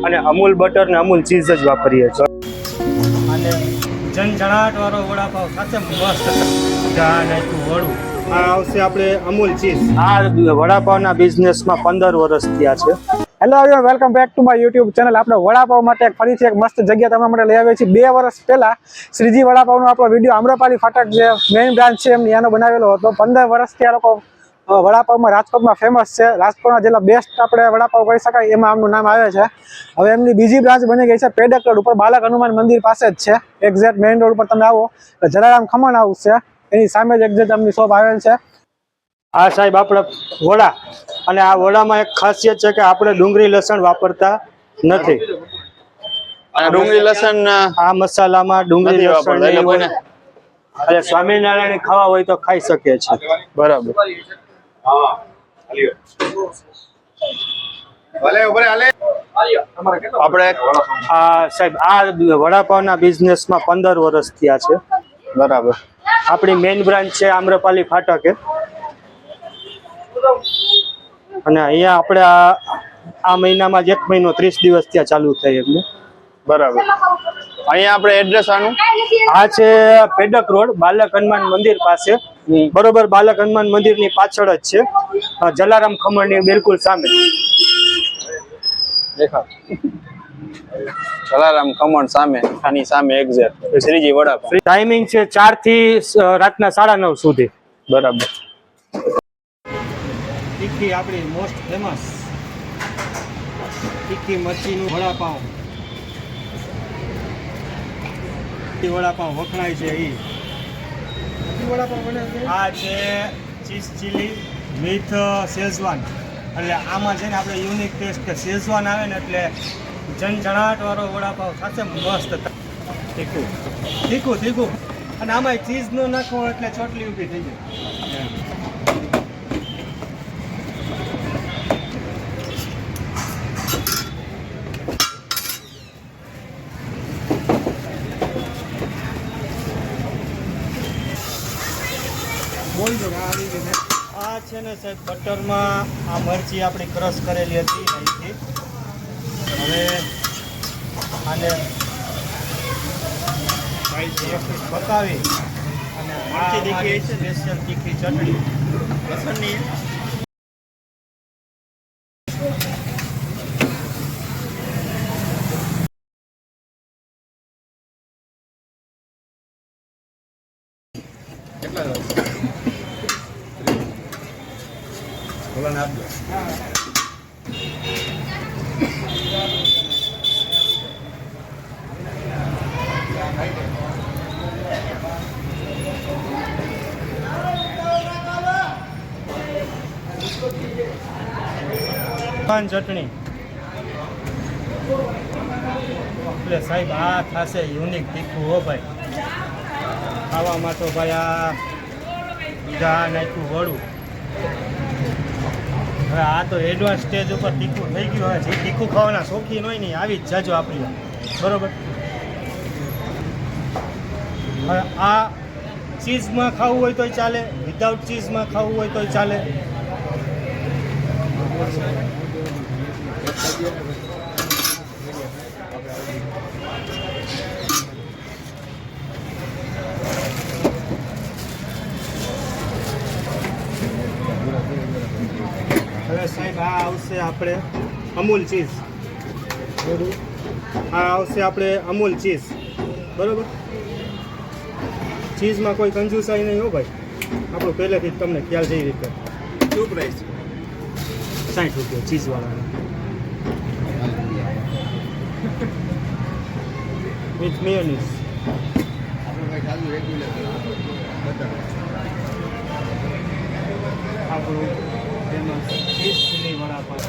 અને અમૂલ બટર ને અમૂલ ચીઝ જ વાપરીએ છીએ. અને જનજણાટ વાળો વડાપાવ સાથે મસ્ત ચા નાખ્યું વડું. આ આવશે આપણે અમૂલ ચીઝ. આ વડાપાવના બિઝનેસમાં 15 વર્ષ થયા છે. Hello everyone, welcome back to my YouTube channel. આપણે વડાપાવ માટે ફરીથી એક મસ્ત જગ્યા તમારા માટે લઈ આવ્યા છીએ. 2 વર્ષ પહેલા શ્રીજી વડાપાવનો આપણો વિડીયો આમ્રપાલી ફાટક જે મેઇન બ્રાન્ચ છે એમની એનો બનાવેલો હતો. 15 વર્ષથી આ લોકો વડાપાવમાં રાજકોટમાં ફેમસ છે. રાજકોટના જેટલા બેસ્ટ આપણે વડાપાવ કહી શકાય એમાં આમનું નામ આવે છે. હવે એમની બીજી બ્રાન્ચ બની ગઈ છે પેડક રોડ ઉપર, બાલક હનુમાન મંદિર પાસે જ છે. એક્ઝેક્ટ મેઇન રોડ ઉપર તમે આવો તો જલારામ ખમણ હાઉસ છે, એની સામે જ એક્ઝેક્ટ એમની શોપ આવેલ છે. આ સાહેબ આપણે વડા, અને આ વડામાં એક ખાસિયત છે કે આપણે ડુંગળી લસણ વાપરતા નથી. અને ડુંગળી લસણ આ મસાલામાં ડુંગળી લસણ નહીં હોય. એટલે સ્વામિનારાયણ ખાવા હોય તો ખાઈ શકે છે. બરાબર. આપણે આ સાહેબ આ વડાપાવના બિઝનેસમાં 15 વર્ષ થયા છે. બરાબર. આપણી મેઇન બ્રાન્ચ છે આમ્રપાલી ફાટકે. અને અહીંયા આપણે આ મહિનામાં જ 1 મહિનો 30 દિવસ ત્યાં ચાલુ થાય એમને. બરાબર. અહીંયા આપણે એડ્રેસ આનું આ છે પેડક રોડ, બાલક હનુમાન મંદિર પાસે. બરોબર, બાલક હનુમાન મંદિરની પાછળ જ છે, જલારામ ખમણની બિલકુલ સામે. દેખાવ જલારામ ખમણ સામે, આની સામે એક્ઝેક્ટ શ્રીજી વડાપાવ. ટાઈમિંગ છે 4 થી રાતના 9:30 સુધી. બરાબર. તીખી આપણી મોસ્ટ ફેમસ તીખી મરચીનું વડાપાવ. વડાપાવ વખણાય છે એ વડાપાવ બને છે. આ છે ચીઝ ચીલી વિથ શેઝવાન. એટલે આમાં છે ને આપણે યુનિક ટેસ્ટ કે શેઝવાન આવે ને એટલે જનજણાટ વાળો વડાપાવ સાથે મસ્ત તીખું તીખું તીખું. અને આમાં ચીઝ નો નાખવો એટલે ચોટલી ઊભી થઈ જાય. આ છે ને સાહેબ બટરમાં આ મરચી આપણી ક્રશ કરેલી હતી અહીંથી. હવે આને પકાવી અને આ સ્પેશિયલ તીખી ચટણી લસણની. ચટણી એટલે સાહેબ આ થશે યુનિક તીખું. હો ભાઈ, ખાવામાં તો ભાઈ આ ચા નાખ્યું વડું. હવે આ તો એડવાન્સ સ્ટેજ ઉપર તીખું થઈ ગયું. હોય જે તીખું ખાવાના શોખીન હોય ને આવી જ જાજો આપણી. બરોબર. હવે આ ચીઝમાં ખાવું હોય તોય ચાલે, વિધાઉટ ચીઝમાં ખાવું હોય તોય ચાલે. હવે સાહેબ આ આવશે આપણે અમૂલ ચીઝ. આ આવશે આપણે અમૂલ ચીઝ. બરોબર. ચીઝમાં કોઈ કંજુસાઈ નહીં હો ભાઈ, આપણું પહેલેથી જ તમને ખ્યાલ છે એ રીતે. શું પ્રાઇસ? 60 રૂપિયા ચીઝવાળાને. With mayonnaise. આપણું ફેમસ ચીઝ ચીલી વડાપાવ.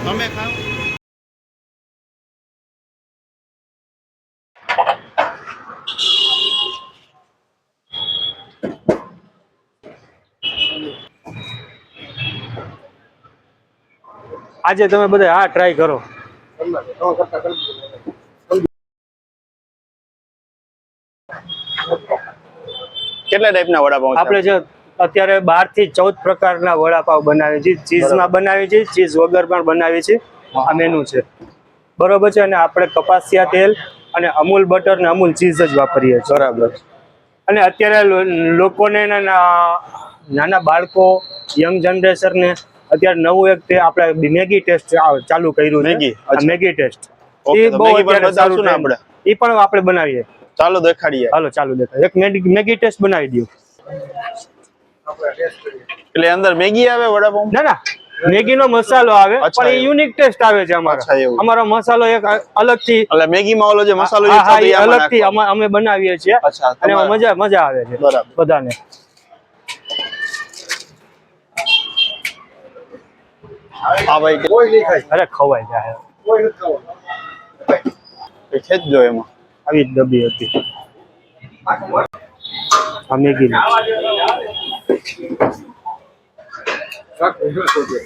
તમે ખાઓ. આજે તમે બધા હા ટ્રાય કરો. કેટલા ટાઈપના વડાપાઉં છે? આપણે જે અત્યારે 12 થી 14 પ્રકારના વડાપાવ બનાવીએ છીએ. ચીઝમાં બનાવીએ છીએ, ચીઝ વગર પણ બનાવીએ છીએ. આ મેનુ છે બરોબર છે. અને આપણે કપાસિયા તેલ અને અમૂલ બટર ને અમૂલ ચીઝ જ વાપરીએ છીએ. બરાબર. અને અત્યારે લોકોને નાના બાળકો યંગ જનરેશનને અત્યારે નવું એક તે આપણે મેગી ટેસ્ટ ચાલુ કર્યું છે. મેગી, અચ્છા. મેગી ટેસ્ટ ઓકે, એ તો બહુ મેગી પણ અત્યારે સારું બતાવશું ને છે. આપણે? એ પણ આપણે બનાવીએ. ચાલો દેખાડીએ. હાલો ચાલુ દેખાય. એક મેગી ટેસ્ટ બનાવી દો. એટલે અંદર મેગી આવે વડાપાઉં? ના મેગી નો મસાલો આવે, અચ્છા, પણ એ એવું. યુનિક ટેસ્ટ આવે છે અચ્છા, એવું. અમારો મસાલો એક અલગથી એટલે મેગીમાં ઓલો જે મસાલો હા, યુઝ હા, થતો એ એ આમાં અલગથી નાખવાનો. અમે બનાવીએ છીએ. અચ્છા, અને એમાં મજા આવે છે બરાબર. બધાને. હા ભાઈ, અરે ખવાય જાય. છે જ જો એમાં. આવી જ ડબ્બી હતી આ મેગી.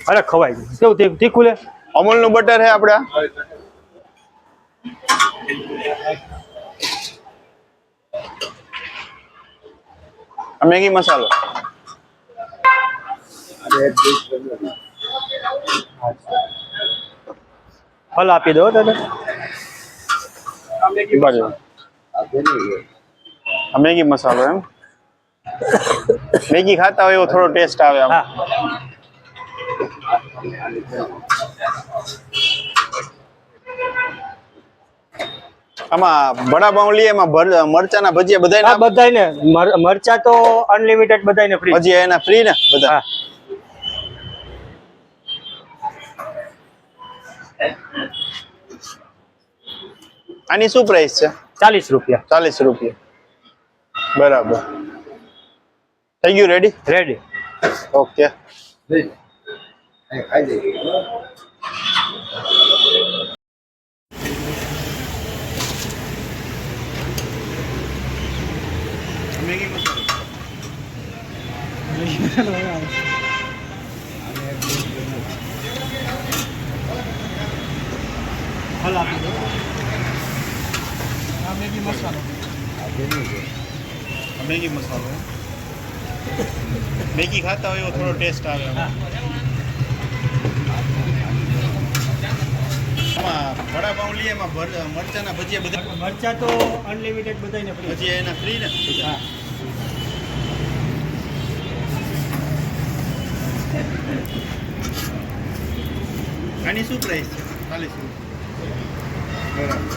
અરે ખવાય જાય. કેવું તીખું લે? અમૂલનું બટર છે આપણે. આ મેગી મસાલો. ફલ આપી દો દાદા. બાજુ. આ મેગી મસાલો એમ. મેગી ખાતા હોય એવો થોડો ટેસ્ટ આવે આમ. હા આમાં વડાપાઉં લઈએ એમાં મરચાના ભજીયા બધાય હા બધાને મરચા તો અનલિમિટેડ બધાને ફ્રી. ભજીયા એના ફ્રી ને બધા? હા આની શું પ્રાઇસ છે? 40 રૂપિયા. 40 રૂપિયા. બરાબર. થઈ ગયું રેડી? રેડી. ઓકે. મેગી મસાલો. ફલ આપી દો. મેગી મસાલો. મેગી ખાતા હોય એવો થોડો ટેસ્ટ આવે આમાં. વડાપાઉં લઈએ એમાં મરચાના ભજીયા બધા મરચા તો અનલિમિટેડ બધાને ફ્રી. ભજીયા એના ફ્રી ને? હા આની શું પ્રાઇસ છે? 40 રૂપિયા. બરાબર.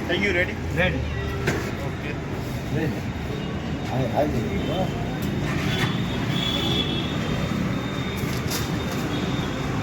થઈ ગયું રેડી? રેડી. ઓકે. હા